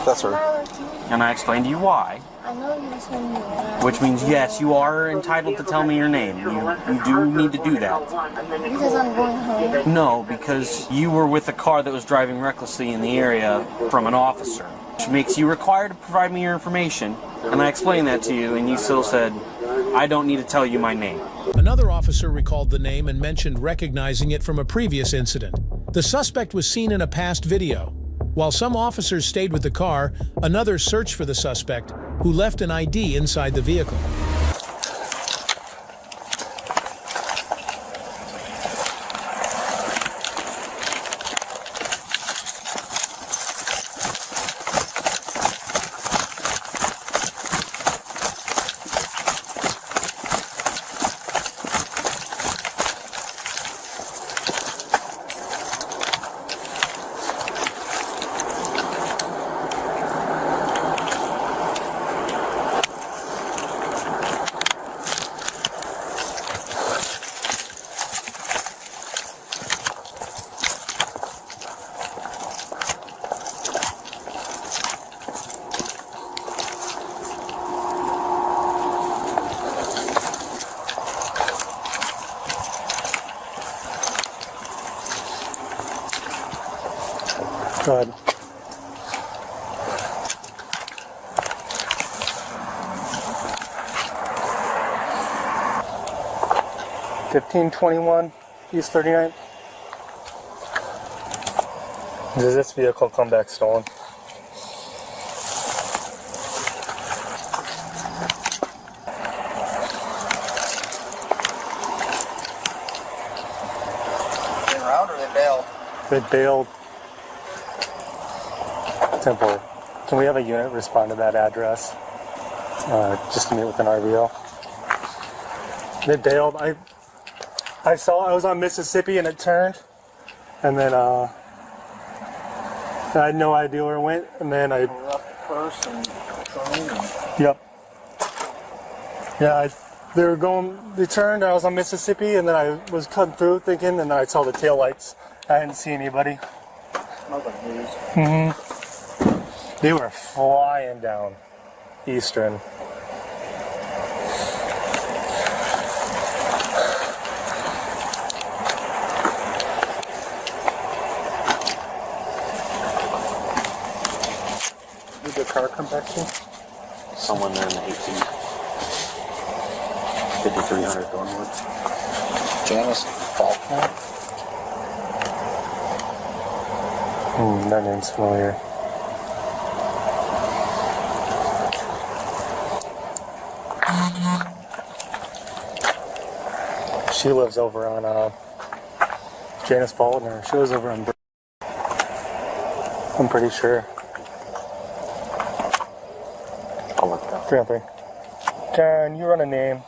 That's her. And I explained to you why. I know you explained me why. Which means, yes, you are entitled to tell me your name. You do need to do that. Because I'm going home? No, because you were with a car that was driving recklessly in the area from an officer. Which makes you required to provide me your information. And I explained that to you, and you still said, I don't need to tell you my name. Another officer recalled the name and mentioned recognizing it from a previous incident. The suspect was seen in a past video. While some officers stayed with the car, another searched for the suspect, who left an ID inside the vehicle. Go ahead. $1521 East 39th. Does this vehicle come back stolen? Been around or they bailed? They bailed. Temple. Can we have a unit respond to that address? Just to meet with an RVO. They bailed. I was on Mississippi and it turned, and then I had no idea where it went, and then I. Yep. Yeah, they turned, I was on Mississippi, and then I was cutting through thinking, and then I saw the taillights. I didn't see anybody. Mm-hmm. They were flying down Eastern. Did the car come back to? Someone there in the 5300 Thornwood. Janice Faulkner? That name's familiar. She lives over on Janice Faulkner. She lives over on Bratty. I'm pretty sure. I'll look it up. 303. Can you run a name?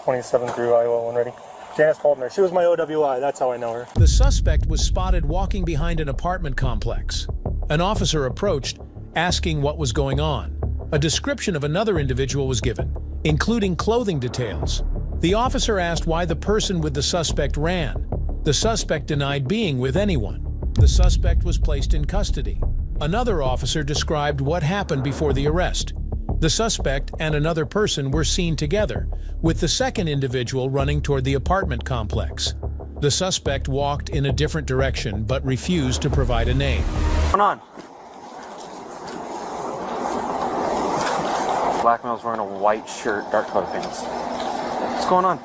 27 through Iowa when ready. Janice Faulkner. She was my OWI. That's how I know her. The suspect was spotted walking behind an apartment complex. An officer approached, asking what was going on. A description of another individual was given, including clothing details. The officer asked why the person with the suspect ran. The suspect denied being with anyone. The suspect was placed in custody. Another officer described what happened before the arrest. The suspect and another person were seen together, with the second individual running toward the apartment complex. The suspect walked in a different direction but refused to provide a name. What's going on? Black male's wearing a white shirt, dark colored pants. What's going on?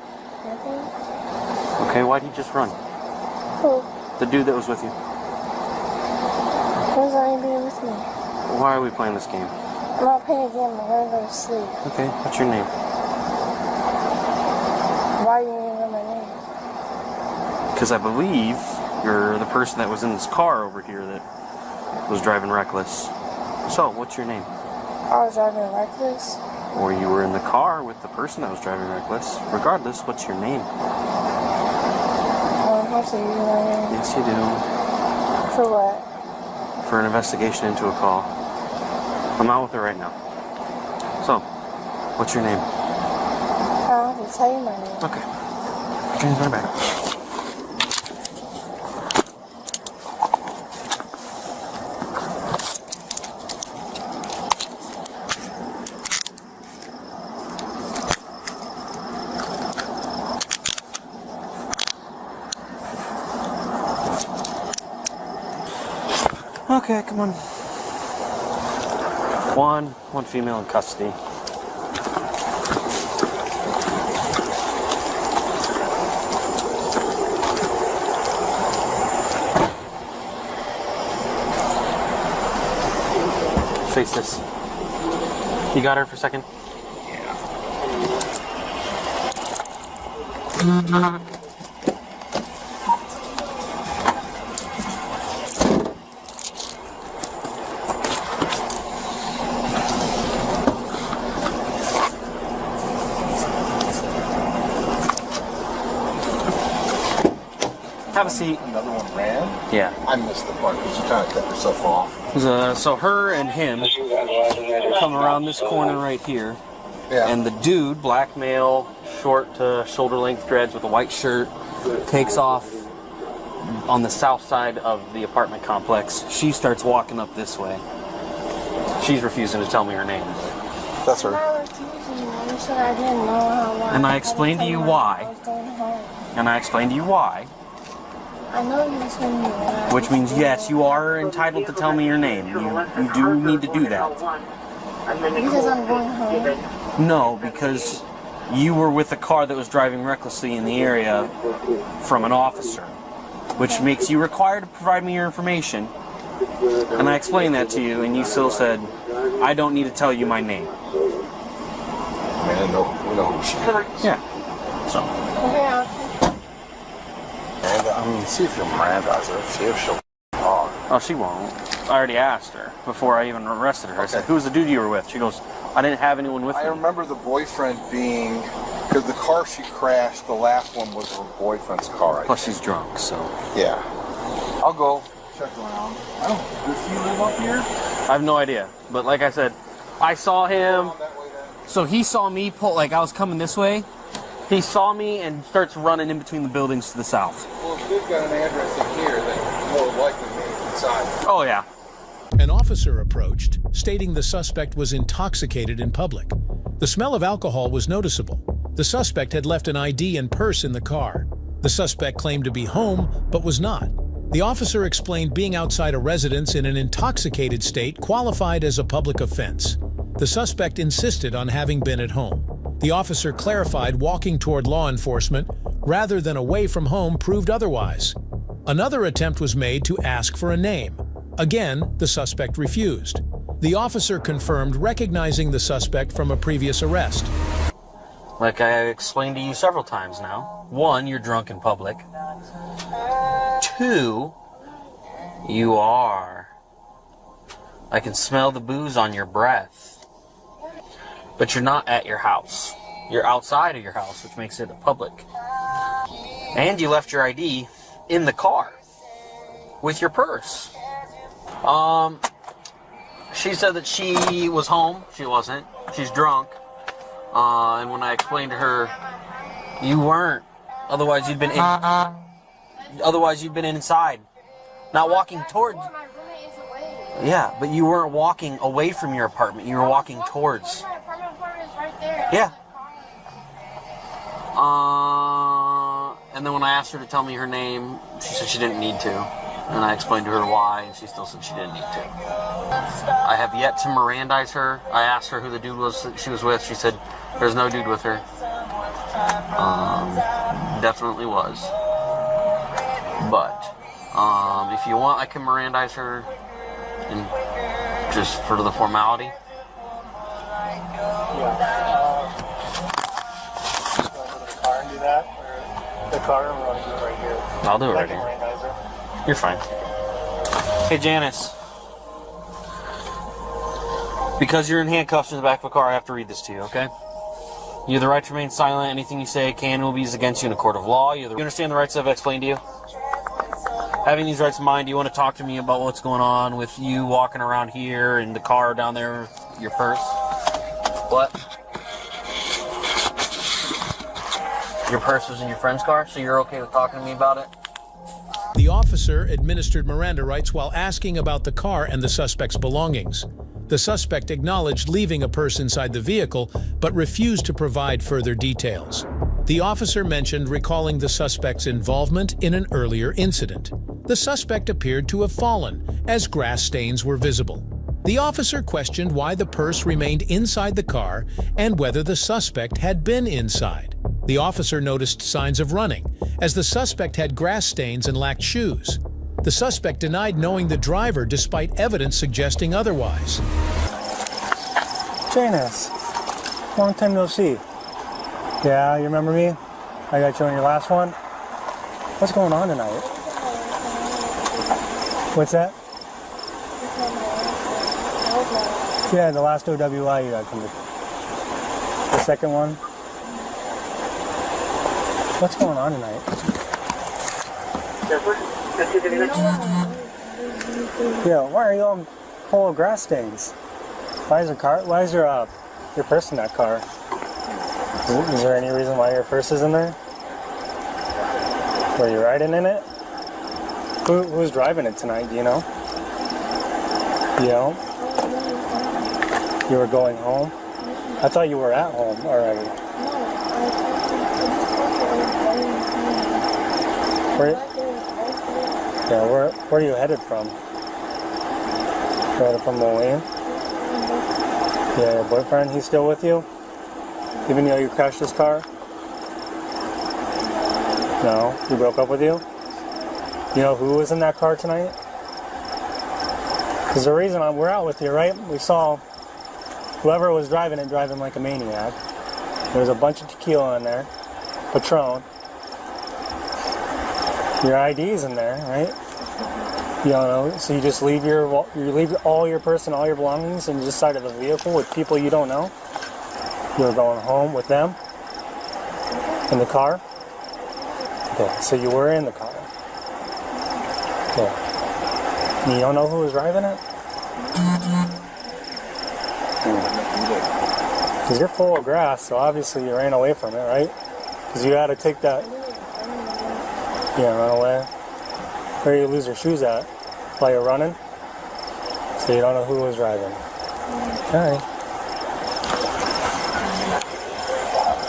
Nothing. Okay, why'd he just run? Who? The dude that was with you. Who's already being with me? Why are we playing this game? I'm not playing a game. I'm going to go to sleep. Okay, what's your name? Why do you even know my name? Because I believe you're the person that was in this car over here that was driving reckless. So, what's your name? I was driving reckless. Or you were in the car with the person that was driving reckless. Regardless, what's your name? I don't have to use my name. Yes, you do. For what? For an investigation into a call. I'm out with her right now. So, what's your name? I don't have to tell you my name. Okay. Change my bag. Okay, come on. One female in custody. Face this. You got her for a second? Yeah. Have a seat. Another one ran? Yeah. I missed the part because you kind of cut yourself off. So her and him come around this corner right here. Yeah. And the dude, black male, short to shoulder length dreads with a white shirt, takes off on the south side of the apartment complex. She starts walking up this way. She's refusing to tell me her name. That's her. You said I didn't know how long. And I explained to you why. I was going home. And I explained to you why. I know you was when you were. Which means, yes, you are entitled to tell me your name. You do need to do that. Because I'm going home. No, because you were with a car that was driving recklessly in the area from an officer, which makes you required to provide me your information. And I explained that to you, and you still said, I don't need to tell you my name. Man, we know who she is. Yeah. So. Okay, And I mean, see if you'll Mirandize her. See if she'll talk. Oh, she won't. I already asked her before I even arrested her. I said, who's the dude you were with? She goes, I didn't have anyone with me. I remember the boyfriend being, because the car she crashed, the last one was her boyfriend's car. Plus, she's drunk, so. Yeah. I'll go check around. Does he live up here? I have no idea. But like I said, I saw him. That way then? So he saw me pull, like I was coming this way. He saw me and starts running in between the buildings to the south. Well, if they've got an address in here, then more likely maybe inside. Oh, yeah. An officer approached, stating the suspect was intoxicated in public. The smell of alcohol was noticeable. The suspect had left an ID and purse in the car. The suspect claimed to be home, but was not. The officer explained being outside a residence in an intoxicated state qualified as a public offense. The suspect insisted on having been at home. The officer clarified walking toward law enforcement rather than away from home proved otherwise. Another attempt was made to ask for a name. Again, the suspect refused. The officer confirmed recognizing the suspect from a previous arrest. Like I explained to you several times now. 1, you're drunk in public. 2, you are. I can smell the booze on your breath. But you're not at your house. You're outside of your house, which makes it a public. And you left your ID in the car with your purse. She said that she was home. She wasn't. She's drunk. And when I explained to her, you weren't. Otherwise, you'd been inside, not walking towards. my roommate is away. Yeah, but you weren't walking away from your apartment. You were walking towards. My apartment is right there. Yeah. And then when I asked her to tell me her name, she said she didn't need to. And I explained to her why, and she still said she didn't need to. I have yet to Mirandize her. I asked her who the dude was that she was with. She said, there's no dude with her. Definitely was. But, if you want, I can Mirandize her, and just for the formality. Car and do that, or the car, or I'll do it right here. I'll do it I right can here. Mirandize her. You're fine. Hey, Janice. Because you're in handcuffs in the back of a car, I have to read this to you, okay? You have the right to remain silent. Anything you say can and will be used against you in a court of law. You understand the rights I've explained to you? Having these rights in mind, do you want to talk to me about what's going on with you walking around here and the car down there with your purse? What? Your purse was in your friend's car, so you're okay with talking to me about it? The officer administered Miranda rights while asking about the car and the suspect's belongings. The suspect acknowledged leaving a purse inside the vehicle, but refused to provide further details. The officer mentioned recalling the suspect's involvement in an earlier incident. The suspect appeared to have fallen, as grass stains were visible. The officer questioned why the purse remained inside the car and whether the suspect had been inside. The officer noticed signs of running, as the suspect had grass stains and lacked shoes. The suspect denied knowing the driver despite evidence suggesting otherwise. Janice, long time no see. Yeah, you remember me? I got you on your last one. What's going on tonight? What's that? Yeah, the last OWI you got coming. The second one. What's going on tonight? Yeah, why are you all full of grass stains? Why is your purse in that car? Is there any reason why your purse is in there? Were you riding in it? Who's driving it tonight, do you know? You know? You were going home? I thought you were at home already. Where are you headed from? You're headed from Moline? Yeah, your boyfriend, he's still with you? Even though you crashed his car? No? He broke up with you? You know who was in that car tonight? Because the reason we're out with you, right? We saw whoever was driving it driving like a maniac. There was a bunch of tequila in there. Patron. Your ID's in there, right? You don't know, so you just leave all your purse and all your belongings in the side of the vehicle with people you don't know? You were going home with them? In the car? Okay, so you were in the car. Okay. You don't know who was driving it? Because you're full of grass, so obviously you ran away from it, right? Because you had to take that... Yeah, run away. Where you lose your shoes at? While you're running? So you don't know who was driving. Alright.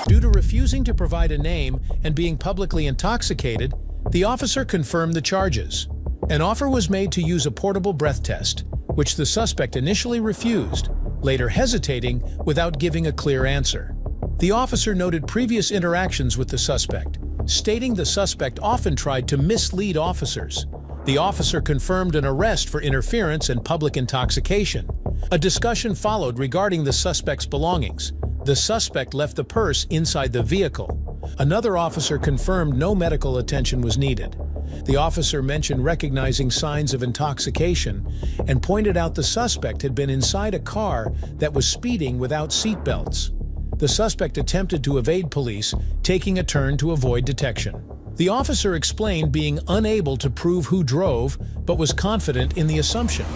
Due to refusing to provide a name and being publicly intoxicated, the officer confirmed the charges. An offer was made to use a portable breath test, which the suspect initially refused, later hesitating without giving a clear answer. The officer noted previous interactions with the suspect, stating the suspect often tried to mislead officers. The officer confirmed an arrest for interference and public intoxication. A discussion followed regarding the suspect's belongings. The suspect left the purse inside the vehicle. Another officer confirmed no medical attention was needed. The officer mentioned recognizing signs of intoxication and pointed out the suspect had been inside a car that was speeding without seatbelts. The suspect attempted to evade police, taking a turn to avoid detection. The officer explained being unable to prove who drove, but was confident in the assumption.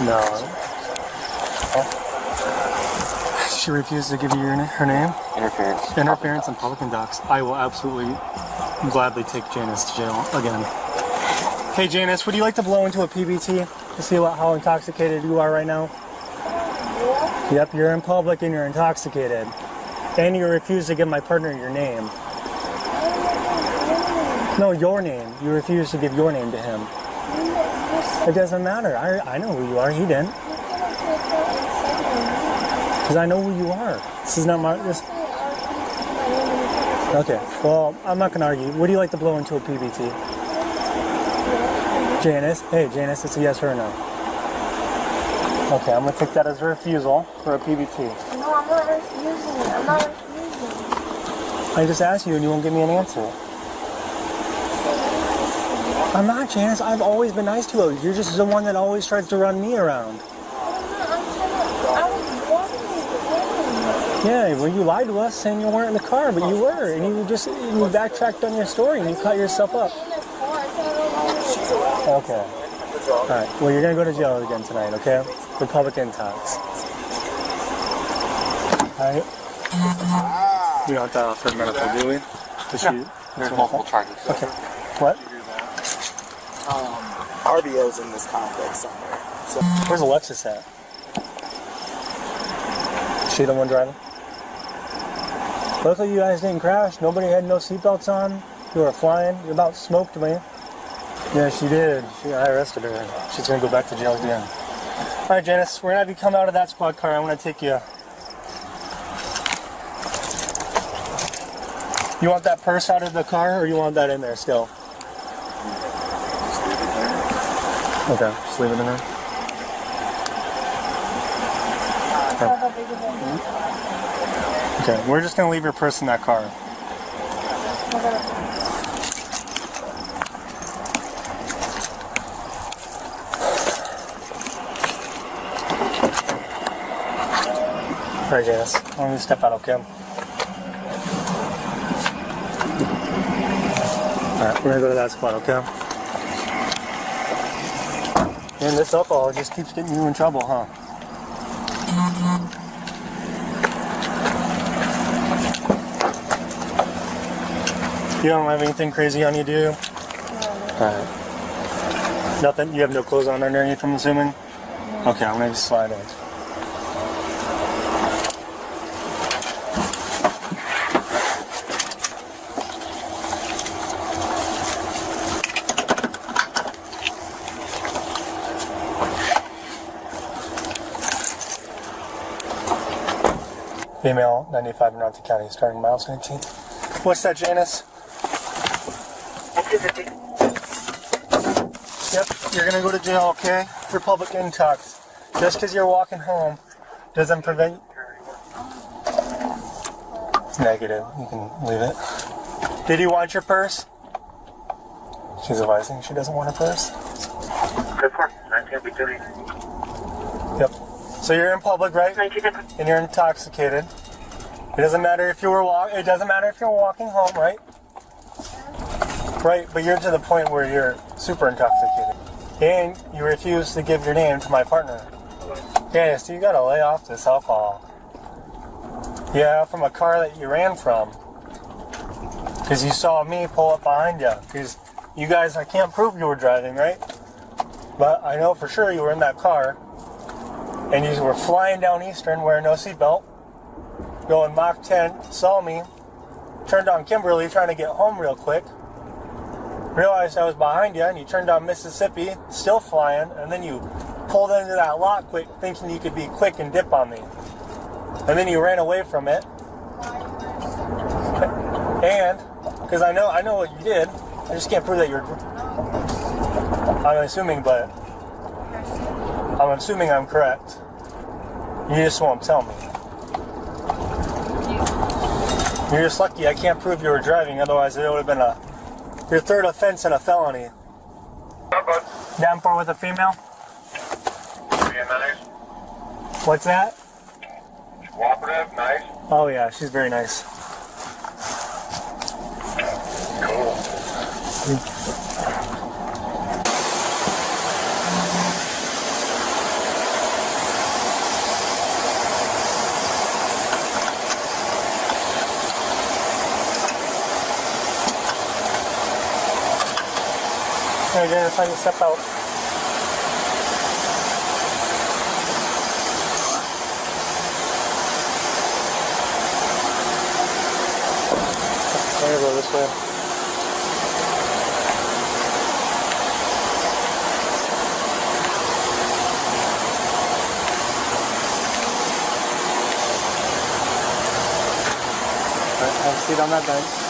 No. She refused to give you her name? Interference. Interference and public intox. I will absolutely gladly take Janice to jail again. Hey Janice, would you like to blow into a PBT to see how intoxicated you are right now? Yep, you're in public and you're intoxicated. And you refuse to give my partner your name. No, your name. You refuse to give your name to him. It doesn't matter. I know who you are. He didn't. Because I know who you are. This is not my... Okay, well, I'm not going to argue. Would you like to blow into a PBT? Janice? Hey, Janice, it's a yes or a no. Okay, I'm going to take that as a refusal for a PBT. No, I'm not refusing. I'm not refusing. I just asked you and you won't give me an answer. I'm not, Janice. I've always been nice to you. You're just the one that always tries to run me around. Yeah, well, you lied to us saying you weren't in the car, but you were. And you backtracked on your story and you cut yourself up. Okay. All right. Well, you're going to go to jail again tonight, okay? For public intox. All right? We don't have to offer medical, do we? There's multiple charges. Okay. What? RBO's in this complex somewhere. So Where's Alexis at? Is she the one driving? Luckily you guys didn't crash. Nobody had no seatbelts on. You were flying. You about smoked me. Yeah, she did. I arrested her. She's gonna go back to jail again. All right, Janice, we're gonna have you come out of that squad car. I'm gonna take you. You want that purse out of the car, or you want that in there still? Okay, just leave it in there. Okay, we're just gonna leave your purse in that car. All right, Janice, I'm gonna step out, okay? Alright, we're gonna go to that spot, okay? And this alcohol just keeps getting you in trouble, huh? You don't have anything crazy on you, do you? No. Alright. Nothing? You have no clothes on underneath, I'm assuming? No. Okay, I'm gonna just slide in. Female, 95 in Bratty County, starting miles 19. What's that, Janice? Yep, you're gonna go to jail, okay? For public intox. Just because you're walking home doesn't prevent... Negative, you can leave it. Did you want your purse? She's advising she doesn't want her purse. Yep. So you're in public, right? And you're intoxicated. It doesn't matter if you were walking home, right? Right, but you're to the point where you're super intoxicated. And you refuse to give your name to my partner. Janice, you gotta lay off this alcohol. Yeah, from a car that you ran from. Because you saw me pull up behind you. Because you guys, I can't prove you were driving, right? But I know for sure you were in that car. And you were flying down Eastern wearing no seatbelt, going Mach 10, saw me, turned on Kimberly trying to get home real quick, realized I was behind you, and you turned on Mississippi, still flying, and then you pulled into that lot quick, thinking you could be quick and dip on me. And then you ran away from it. And, because I know what you did, I just can't prove that you're... I'm assuming I'm correct. You just won't tell me. You're just lucky I can't prove you were driving, otherwise it would have been your third offense and a felony. Down for with a female? Nice. What's that? Cooperative, nice. Oh yeah, she's very nice. Cool. Hey, Janice, I can step out. I'm gonna go this way. Alright, have a seat on that bench.